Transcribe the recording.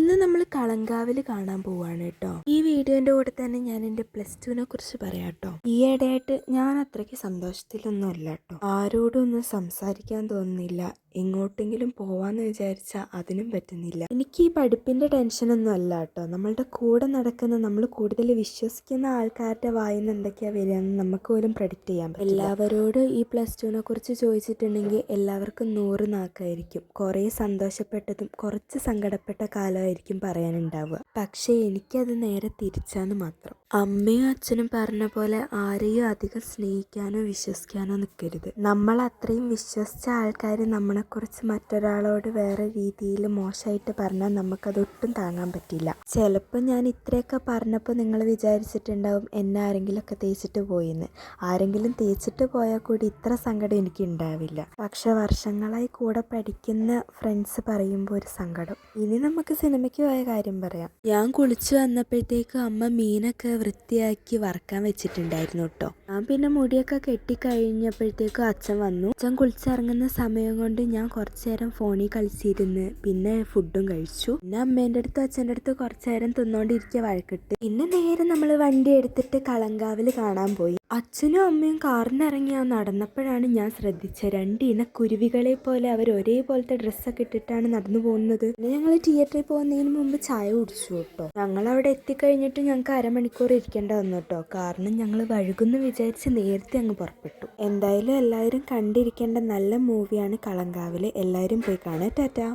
ഇന്ന് നമ്മൾ കളങ്കാവിൽ കാണാൻ പോവാണ് കേട്ടോ. ഈ വീഡിയോന്റെ കൂടെ തന്നെ ഞാൻ എൻ്റെ +2നെ കുറിച്ച് പറയാം കേട്ടോ. ഈയിടെയായിട്ട് ഞാൻ അത്രയ്ക്ക് സന്തോഷത്തിലൊന്നും അല്ല കേട്ടോ. ആരോടും ഒന്നും സംസാരിക്കാൻ തോന്നുന്നില്ല. എങ്ങോട്ടെങ്കിലും പോവാന്ന് വിചാരിച്ചാൽ അതിനും പറ്റുന്നില്ല. എനിക്ക് ഈ പഠിപ്പിന്റെ ടെൻഷനൊന്നും അല്ല കേട്ടോ. നമ്മളുടെ കൂടെ നടക്കുന്ന, നമ്മൾ കൂടുതൽ വിശ്വസിക്കുന്ന ആൾക്കാരുടെ വായിന്ന് എന്തൊക്കെയാ വരികയെന്ന് നമുക്ക് പോലും പ്രെഡിക്റ്റ് ചെയ്യാൻ പറ്റില്ല. എല്ലാവരോടും ഈ +2നെ കുറിച്ച് ചോദിച്ചിട്ടുണ്ടെങ്കിൽ എല്ലാവർക്കും 100 നാക്കായിരിക്കും. കുറേ സന്തോഷപ്പെട്ടതും കുറച്ച് സങ്കടപ്പെട്ട കാലമായിരിക്കും പറയാനുണ്ടാവുക. പക്ഷേ എനിക്കത് നേരെ തിരിച്ചാന്ന് മാത്രം. അമ്മയും അച്ഛനും പറഞ്ഞ പോലെ ആരെയും അധികം സ്നേഹിക്കാനോ വിശ്വസിക്കാനോ നിൽക്കരുത്. നമ്മൾ അത്രയും വിശ്വസിച്ച ആൾക്കാർ നമ്മളെക്കുറിച്ച് മറ്റൊരാളോട് വേറെ രീതിയിൽ മോശമായിട്ട് പറഞ്ഞാൽ നമുക്കതൊട്ടും താങ്ങാൻ പറ്റില്ല. ചിലപ്പോൾ ഞാൻ ഇത്രയൊക്കെ പറഞ്ഞപ്പോൾ നിങ്ങൾ വിചാരിച്ചിട്ടുണ്ടാവും എന്നെ ആരെങ്കിലുമൊക്കെ തേച്ചിട്ട് പോയിന്ന്. ആരെങ്കിലും തേച്ചിട്ട് പോയാൽ കൂടി ഇത്ര സങ്കടം എനിക്ക് ഉണ്ടാവില്ല. പക്ഷെ വർഷങ്ങളായി കൂടെ പഠിക്കുന്ന ഫ്രണ്ട്സ് പറയുമ്പോൾ ഒരു സങ്കടം. ഇനി നമുക്ക് സിനിമയ്ക്ക് പോയ കാര്യം പറയാം. ഞാൻ കുളിച്ചു വന്നപ്പോഴത്തേക്ക് അമ്മ മീനൊക്കെ വൃത്തിയാക്കി വറക്കാൻ വെച്ചിട്ടുണ്ടായിരുന്നു കേട്ടോ. ഞാൻ പിന്നെ മുടിയൊക്കെ കെട്ടിക്കഴിഞ്ഞപ്പോഴത്തേക്കും അച്ഛൻ വന്നു. അച്ഛൻ കുളിച്ചിറങ്ങുന്ന സമയം കൊണ്ട് ഞാൻ കുറച്ചു നേരം ഫോണിൽ കളിച്ചിരുന്ന് പിന്നെ ഫുഡും കഴിച്ചു. പിന്നെ അമ്മേൻ്റെ അടുത്തും അച്ഛൻ്റെ അടുത്തും കുറച്ചു നേരം തിന്നോണ്ടിരിക്കുക വഴക്കിട്ട്. പിന്നെ നേരെ നമ്മൾ വണ്ടി എടുത്തിട്ട് കളങ്കാവിൽ കാണാൻ പോയി. അച്ഛനും അമ്മയും കാറിനിറങ്ങി നടന്നപ്പോഴാണ് ഞാൻ ശ്രദ്ധിച്ചത്, 2 ഇനക്കുരുവികളെ പോലെ അവർ ഒരേപോലത്തെ ഡ്രസ്സൊക്കെ ഇട്ടിട്ടാണ് നടന്നു പോകുന്നത്. പിന്നെ ഞങ്ങൾ തിയേറ്ററിൽ പോകുന്നതിന് മുമ്പ് ചായ കുടിച്ചു കേട്ടോ. ഞങ്ങൾ അവിടെ എത്തിക്കഴിഞ്ഞിട്ട് ഞങ്ങൾക്ക് അരമണിക്കൂർ ഇരിക്കേണ്ട വന്നു കേട്ടോ. കാരണം ഞങ്ങൾ വഴുകുന്നു വിചാരിച്ച് നേരത്തെ അങ്ങ് പുറപ്പെട്ടു. എന്തായാലും എല്ലാവരും കണ്ടിരിക്കേണ്ട നല്ല മൂവിയാണ് കളങ്കാവിൽ. എല്ലാവരും പോയി കാണാം. ടാറ്റാ.